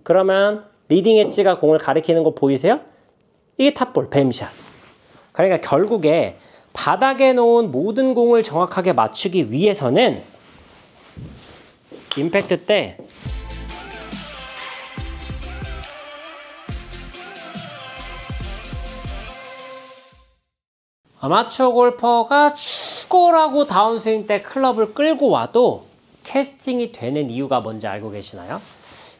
그러면 리딩 엣지가 공을 가리키는 거 보이세요? 이게 탑볼, 뱀샷. 그러니까 결국에 바닥에 놓은 모든 공을 정확하게 맞추기 위해서는 임팩트 때 아마추어 골퍼가 죽어라고 다운스윙 때 클럽을 끌고 와도 캐스팅이 되는 이유가 뭔지 알고 계시나요?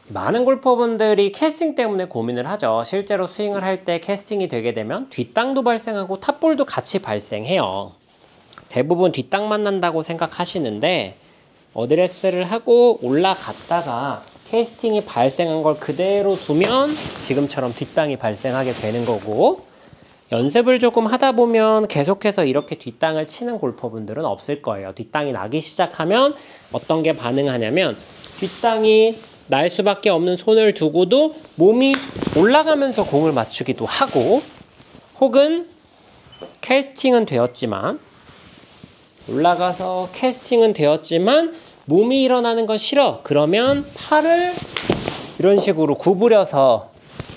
많은 골퍼분들이 캐스팅 때문에 고민을 하죠. 실제로 스윙을 할 때 캐스팅이 되게 되면 뒷땅도 발생하고 탑볼도 같이 발생해요. 대부분 뒷땅만 난다고 생각하시는데 어드레스를 하고 올라갔다가 캐스팅이 발생한 걸 그대로 두면 지금처럼 뒷땅이 발생하게 되는 거고, 연습을 조금 하다 보면 계속해서 이렇게 뒷땅을 치는 골퍼분들은 없을 거예요. 뒷땅이 나기 시작하면 어떤 게 반응하냐면 뒷땅이 날 수밖에 없는 손을 두고도 몸이 올라가면서 공을 맞추기도 하고, 혹은 캐스팅은 되었지만 올라가서 캐스팅은 되었지만 몸이 일어나는 건 싫어. 그러면 팔을 이런 식으로 구부려서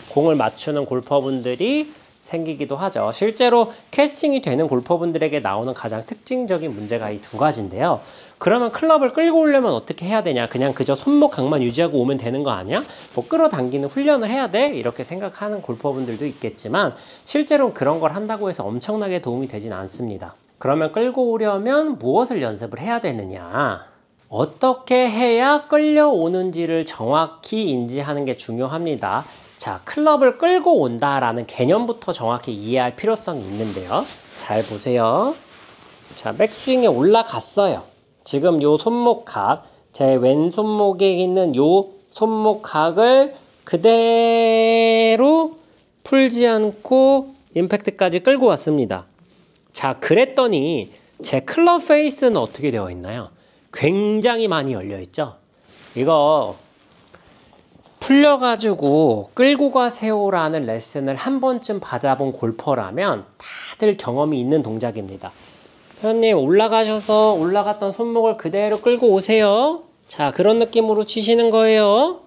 공을 맞추는 골퍼분들이 생기기도 하죠. 실제로 캐스팅이 되는 골퍼분들에게 나오는 가장 특징적인 문제가 이 두 가지인데요. 그러면 클럽을 끌고 오려면 어떻게 해야 되냐? 그냥 그저 손목 각만 유지하고 오면 되는 거 아니야? 뭐 끌어당기는 훈련을 해야 돼? 이렇게 생각하는 골퍼분들도 있겠지만 실제로 그런 걸 한다고 해서 엄청나게 도움이 되진 않습니다. 그러면 끌고 오려면 무엇을 연습을 해야 되느냐? 어떻게 해야 끌려오는지를 정확히 인지하는 게 중요합니다. 자, 클럽을 끌고 온다라는 개념부터 정확히 이해할 필요성이 있는데요. 잘 보세요. 자, 백스윙에 올라갔어요. 지금 요 손목각, 제 왼손목에 있는 요 손목각을 그대로 풀지 않고 임팩트까지 끌고 왔습니다. 자, 그랬더니 제 클럽 페이스는 어떻게 되어 있나요? 굉장히 많이 열려 있죠? 이거 풀려가지고 끌고 가세요라는 레슨을 한 번쯤 받아본 골퍼라면 다들 경험이 있는 동작입니다. 회원님, 올라가셔서 올라갔던 손목을 그대로 끌고 오세요. 자, 그런 느낌으로 치시는 거예요.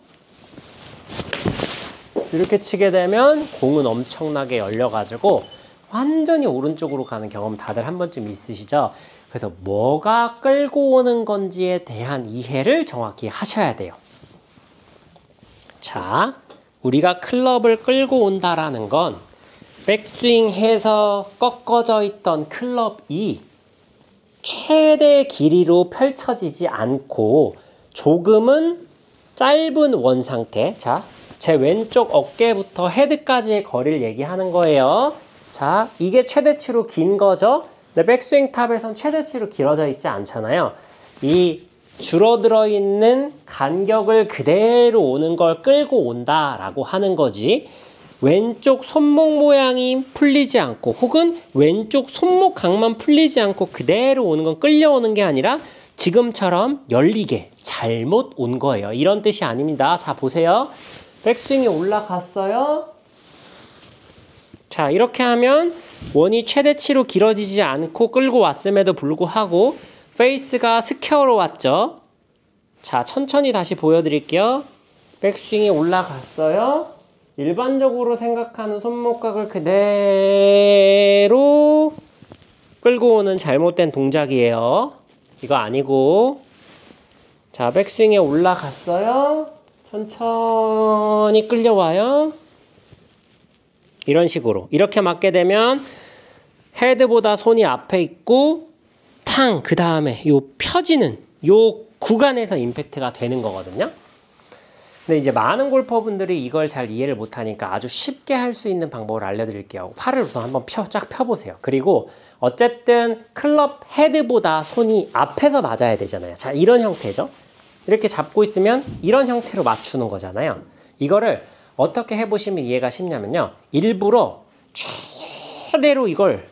이렇게 치게 되면 공은 엄청나게 열려가지고 완전히 오른쪽으로 가는 경험 다들 한 번쯤 있으시죠? 그래서 뭐가 끌고 오는 건지에 대한 이해를 정확히 하셔야 돼요. 자, 우리가 클럽을 끌고 온다라는 건 백스윙해서 꺾어져 있던 클럽이 최대 길이로 펼쳐지지 않고 조금은 짧은 원 상태. 자, 제 왼쪽 어깨부터 헤드까지의 거리를 얘기하는 거예요. 자, 이게 최대치로 긴 거죠. 근데 백스윙 탑에선 최대치로 길어져 있지 않잖아요. 이 줄어들어 있는 간격을 그대로 오는 걸 끌고 온다라고 하는 거지, 왼쪽 손목 모양이 풀리지 않고 혹은 왼쪽 손목 각만 풀리지 않고 그대로 오는 건 끌려오는 게 아니라 지금처럼 열리게 잘못 온 거예요. 이런 뜻이 아닙니다. 자, 보세요. 백스윙이 올라갔어요. 자, 이렇게 하면 원이 최대치로 길어지지 않고 끌고 왔음에도 불구하고 페이스가 스퀘어로 왔죠. 자, 천천히 다시 보여드릴게요. 백스윙이 올라갔어요. 일반적으로 생각하는 손목각을 그대로 끌고 오는 잘못된 동작이에요. 이거 아니고, 자, 백스윙에 올라갔어요. 천천히 끌려와요. 이런 식으로 이렇게 맞게 되면 헤드보다 손이 앞에 있고 탕, 그 다음에 요 펴지는 요 구간에서 임팩트가 되는 거거든요. 근데 이제 많은 골퍼분들이 이걸 잘 이해를 못하니까 아주 쉽게 할 수 있는 방법을 알려드릴게요. 팔을 우선 한번 쫙 펴보세요. 그리고 어쨌든 클럽 헤드보다 손이 앞에서 맞아야 되잖아요. 자, 이런 형태죠. 이렇게 잡고 있으면 이런 형태로 맞추는 거잖아요. 이거를 어떻게 해보시면 이해가 쉽냐면요. 일부러 최대로 이걸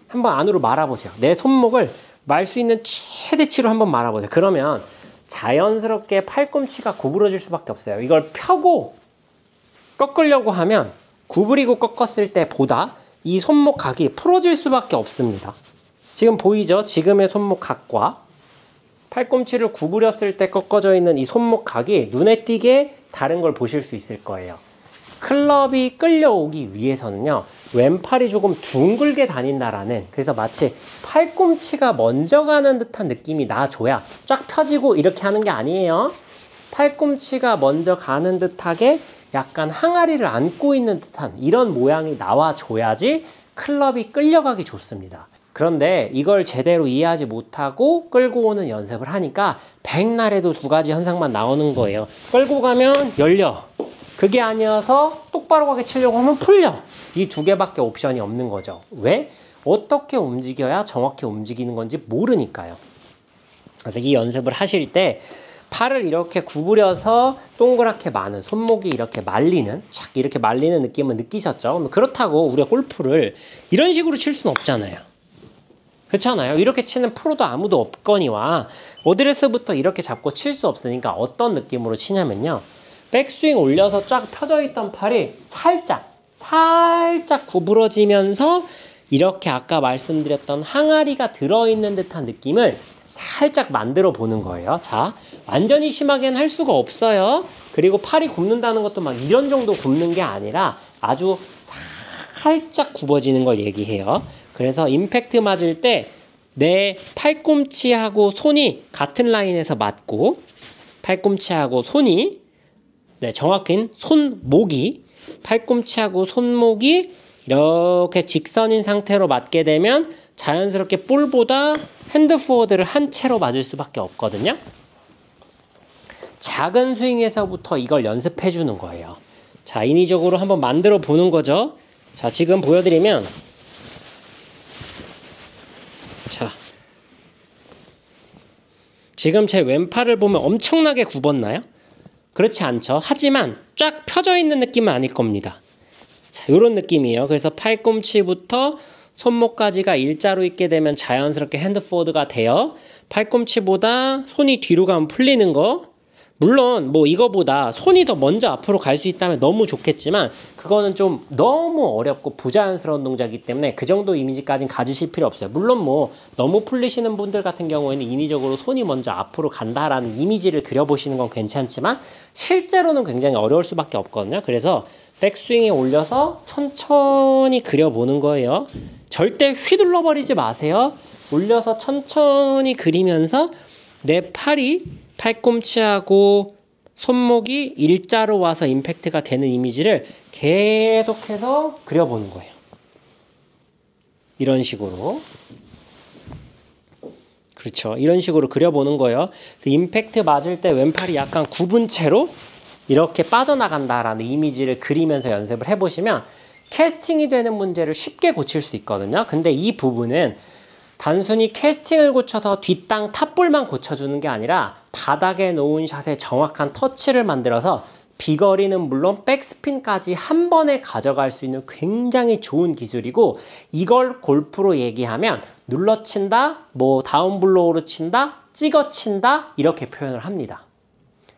한번 안으로 말아보세요. 내 손목을 말 수 있는 최대치로 한번 말아보세요. 그러면 자연스럽게 팔꿈치가 구부러질 수밖에 없어요. 이걸 펴고 꺾으려고 하면 구부리고 꺾었을 때보다 이 손목 각이 풀어질 수밖에 없습니다. 지금 보이죠? 지금의 손목 각과 팔꿈치를 구부렸을 때 꺾어져 있는 이 손목각이 눈에 띄게 다른 걸 보실 수 있을 거예요. 클럽이 끌려오기 위해서는요, 왼팔이 조금 둥글게 다닌다라는, 그래서 마치 팔꿈치가 먼저 가는 듯한 느낌이 나줘야 쫙 펴지고 이렇게 하는 게 아니에요. 팔꿈치가 먼저 가는 듯하게 약간 항아리를 안고 있는 듯한 이런 모양이 나와줘야지 클럽이 끌려가기 좋습니다. 그런데 이걸 제대로 이해하지 못하고 끌고 오는 연습을 하니까 백날에도 두 가지 현상만 나오는 거예요. 끌고 가면 열려. 그게 아니어서 똑바로 가게 치려고 하면 풀려. 이 두 개밖에 옵션이 없는 거죠. 왜? 어떻게 움직여야 정확히 움직이는 건지 모르니까요. 그래서 이 연습을 하실 때 팔을 이렇게 구부려서 동그랗게 마는, 손목이 이렇게 말리는, 착 이렇게 말리는 느낌을 느끼셨죠? 그렇다고 우리가 골프를 이런 식으로 칠 수는 없잖아요. 그렇잖아요. 이렇게 치는 프로도 아무도 없거니와 어드레스부터 이렇게 잡고 칠 수 없으니까 어떤 느낌으로 치냐면요. 백스윙 올려서 쫙 펴져 있던 팔이 살짝 구부러지면서 이렇게 아까 말씀드렸던 항아리가 들어있는 듯한 느낌을 살짝 만들어 보는 거예요. 자, 완전히 심하게는 할 수가 없어요. 그리고 팔이 굽는다는 것도 막 이런 정도 굽는 게 아니라 아주 살짝 굽어지는 걸 얘기해요. 그래서 임팩트 맞을 때 내 팔꿈치하고 손이 같은 라인에서 맞고 팔꿈치하고 손이 정확히는 손목이 팔꿈치하고 손목이 이렇게 직선인 상태로 맞게 되면 자연스럽게 볼보다 핸드 포워드를 한 채로 맞을 수밖에 없거든요. 작은 스윙에서부터 이걸 연습해 주는 거예요. 자, 인위적으로 한번 만들어 보는 거죠. 자, 지금 보여드리면 자, 지금 제 왼팔을 보면 엄청나게 굽었나요? 그렇지 않죠. 하지만 쫙 펴져 있는 느낌은 아닐 겁니다. 자, 요런 느낌이에요. 그래서 팔꿈치부터 손목까지가 일자로 있게 되면 자연스럽게 핸드 포워드가 돼요. 팔꿈치보다 손이 뒤로 가면 풀리는 거. 물론 뭐 이거보다 손이 더 먼저 앞으로 갈 수 있다면 너무 좋겠지만 그거는 좀 너무 어렵고 부자연스러운 동작이기 때문에 그 정도 이미지까지는 가지실 필요 없어요. 물론 뭐 너무 풀리시는 분들 같은 경우에는 인위적으로 손이 먼저 앞으로 간다라는 이미지를 그려보시는 건 괜찮지만 실제로는 굉장히 어려울 수밖에 없거든요. 그래서 백스윙에 올려서 천천히 그려보는 거예요. 절대 휘둘러 버리지 마세요. 올려서 천천히 그리면서 내 팔이 팔꿈치하고 손목이 일자로 와서 임팩트가 되는 이미지를 계속해서 그려보는 거예요. 이런 식으로. 그렇죠. 이런 식으로 그려보는 거예요. 임팩트 맞을 때 왼팔이 약간 굽은 채로 이렇게 빠져나간다라는 이미지를 그리면서 연습을 해보시면 캐스팅이 되는 문제를 쉽게 고칠 수 있거든요. 근데 이 부분은 단순히 캐스팅을 고쳐서 뒷땅 탑볼만 고쳐주는 게 아니라 바닥에 놓은 샷의 정확한 터치를 만들어서 비거리는 물론 백스핀까지 한 번에 가져갈 수 있는 굉장히 좋은 기술이고 이걸 골프로 얘기하면 눌러친다, 뭐 다운블로우로 친다, 찍어친다 이렇게 표현을 합니다.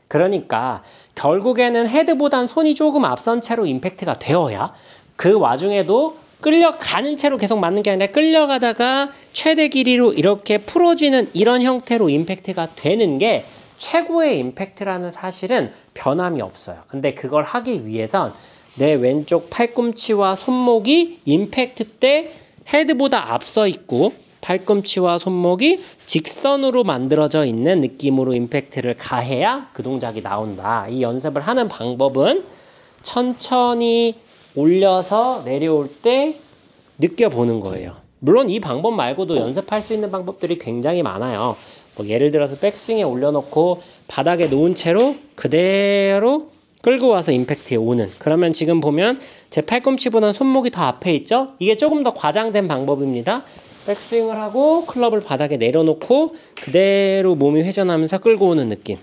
그러니까 결국에는 헤드보단 손이 조금 앞선 채로 임팩트가 되어야 그 와중에도 끌려가는 채로 계속 맞는 게 아니라 끌려가다가 최대 길이로 이렇게 풀어지는 이런 형태로 임팩트가 되는 게 최고의 임팩트라는 사실은 변함이 없어요. 근데 그걸 하기 위해선 내 왼쪽 팔꿈치와 손목이 임팩트 때 헤드보다 앞서 있고 팔꿈치와 손목이 직선으로 만들어져 있는 느낌으로 임팩트를 가해야 그 동작이 나온다. 이 연습을 하는 방법은 천천히 올려서 내려올 때 느껴보는 거예요. 물론 이 방법 말고도 연습할 수 있는 방법들이 굉장히 많아요. 뭐 예를 들어서 백스윙에 올려놓고 바닥에 놓은 채로 그대로 끌고 와서 임팩트에 오는. 그러면 지금 보면 제 팔꿈치보다는 손목이 더 앞에 있죠? 이게 조금 더 과장된 방법입니다. 백스윙을 하고 클럽을 바닥에 내려놓고 그대로 몸이 회전하면서 끌고 오는 느낌.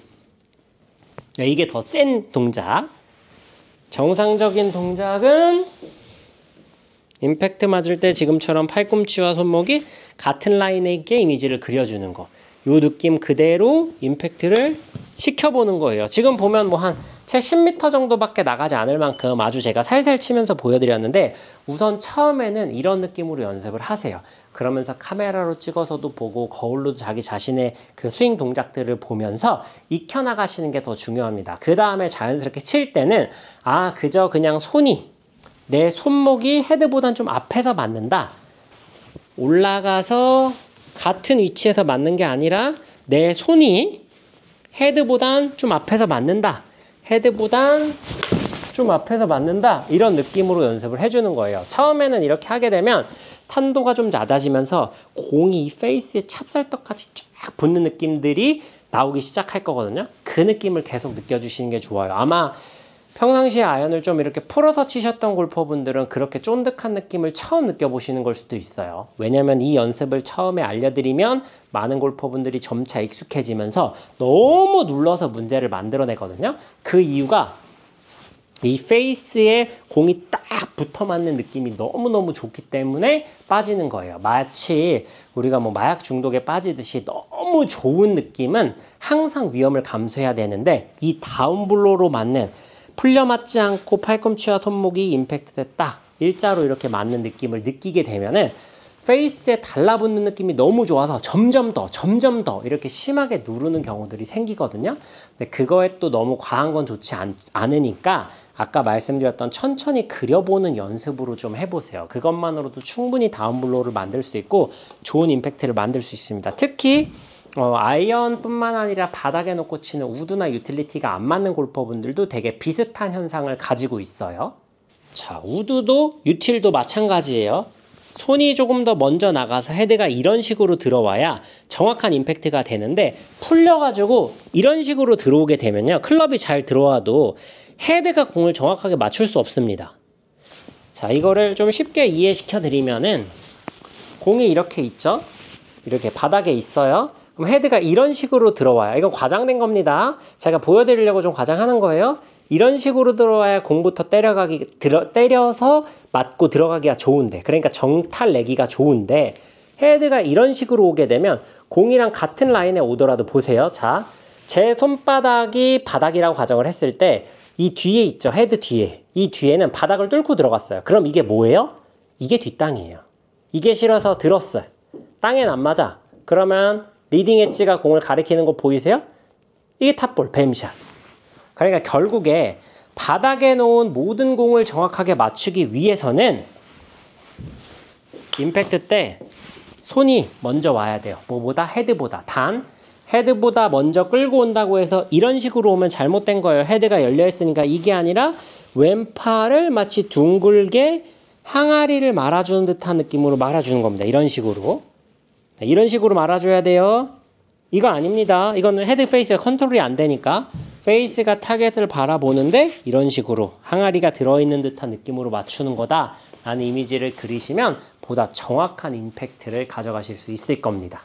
이게 더 센 동작. 정상적인 동작은 임팩트 맞을 때 지금처럼 팔꿈치와 손목이 같은 라인에 있게 이미지를 그려주는 거. 요 느낌 그대로 임팩트를 시켜보는 거예요. 지금 보면 뭐 한 채 10m 정도밖에 나가지 않을 만큼 아주 제가 살살 치면서 보여드렸는데 우선 처음에는 이런 느낌으로 연습을 하세요. 그러면서 카메라로 찍어서도 보고 거울로 자기 자신의 그 스윙 동작들을 보면서 익혀나가시는 게 더 중요합니다. 그 다음에 자연스럽게 칠 때는 그저 그냥 내 손목이 헤드보단 좀 앞에서 맞는다. 올라가서 같은 위치에서 맞는 게 아니라 내 손이 헤드보단 좀 앞에서 맞는다. 헤드보단 좀 앞에서 맞는다. 이런 느낌으로 연습을 해주는 거예요. 처음에는 이렇게 하게 되면 탄도가 좀 낮아지면서 공이 페이스에 찹쌀떡같이 쫙 붙는 느낌들이 나오기 시작할 거거든요. 그 느낌을 계속 느껴주시는 게 좋아요. 아마 평상시에 아이언을 좀 이렇게 풀어서 치셨던 골퍼분들은 그렇게 쫀득한 느낌을 처음 느껴보시는 걸 수도 있어요. 왜냐면 이 연습을 처음에 알려드리면 많은 골퍼분들이 점차 익숙해지면서 너무 눌러서 문제를 만들어내거든요. 그 이유가 이 페이스에 공이 딱 붙어 맞는 느낌이 너무너무 좋기 때문에 빠지는 거예요. 마치 우리가 마약 중독에 빠지듯이 너무 좋은 느낌은 항상 위험을 감수해야 되는데, 이 다운블로로 맞는, 풀려 맞지 않고 팔꿈치와 손목이 임팩트 때 딱 일자로 이렇게 맞는 느낌을 느끼게 되면은 페이스에 달라붙는 느낌이 너무 좋아서 점점 더 이렇게 심하게 누르는 경우들이 생기거든요. 근데 그거에 또 너무 과한 건 좋지 않으니까 아까 말씀드렸던 천천히 그려보는 연습으로 좀 해보세요. 그것만으로도 충분히 다운블로우를 만들 수 있고 좋은 임팩트를 만들 수 있습니다. 특히 아이언뿐만 아니라 바닥에 놓고 치는 우드나 유틸리티가 안 맞는 골퍼분들도 되게 비슷한 현상을 가지고 있어요. 자, 우드도 유틸도 마찬가지예요. 손이 조금 더 먼저 나가서 헤드가 이런 식으로 들어와야 정확한 임팩트가 되는데, 풀려가지고 이런 식으로 들어오게 되면요, 클럽이 잘 들어와도 헤드가 공을 정확하게 맞출 수 없습니다. 자, 이거를 좀 쉽게 이해시켜 드리면은, 공이 이렇게 있죠? 이렇게 바닥에 있어요. 그럼 헤드가 이런 식으로 들어와요. 이건 과장된 겁니다. 제가 보여드리려고 좀 과장하는 거예요. 이런 식으로 들어와야 공부터 때려서 맞고 들어가기가 좋은데, 그러니까 정탈 내기가 좋은데, 헤드가 이런 식으로 오게 되면 공이랑 같은 라인에 오더라도 보세요. 자, 제 손바닥이 바닥이라고 가정을 했을 때 이 뒤에 있죠. 헤드 뒤에. 이 뒤에는 바닥을 뚫고 들어갔어요. 그럼 이게 뭐예요? 이게 뒷땅이에요. 이게 싫어서 들었어요. 땅엔 안 맞아. 그러면 리딩 엣지가 공을 가리키는 거 보이세요? 이게 탑볼, 뱀샷. 그러니까 결국에 바닥에 놓은 모든 공을 정확하게 맞추기 위해서는 임팩트 때 손이 먼저 와야 돼요. 뭐보다? 헤드보다. 단 헤드보다 먼저 끌고 온다고 해서 이런 식으로 오면 잘못된 거예요. 헤드가 열려 있으니까. 이게 아니라 왼팔을 마치 둥글게 항아리를 말아주는 듯한 느낌으로 말아주는 겁니다. 이런 식으로. 이런 식으로 말아줘야 돼요. 이거 아닙니다. 이거는 헤드 페이스가 컨트롤이 안 되니까 페이스가 타겟을 바라보는데 이런 식으로 항아리가 들어있는 듯한 느낌으로 맞추는 거다 라는 이미지를 그리시면 보다 정확한 임팩트를 가져가실 수 있을 겁니다.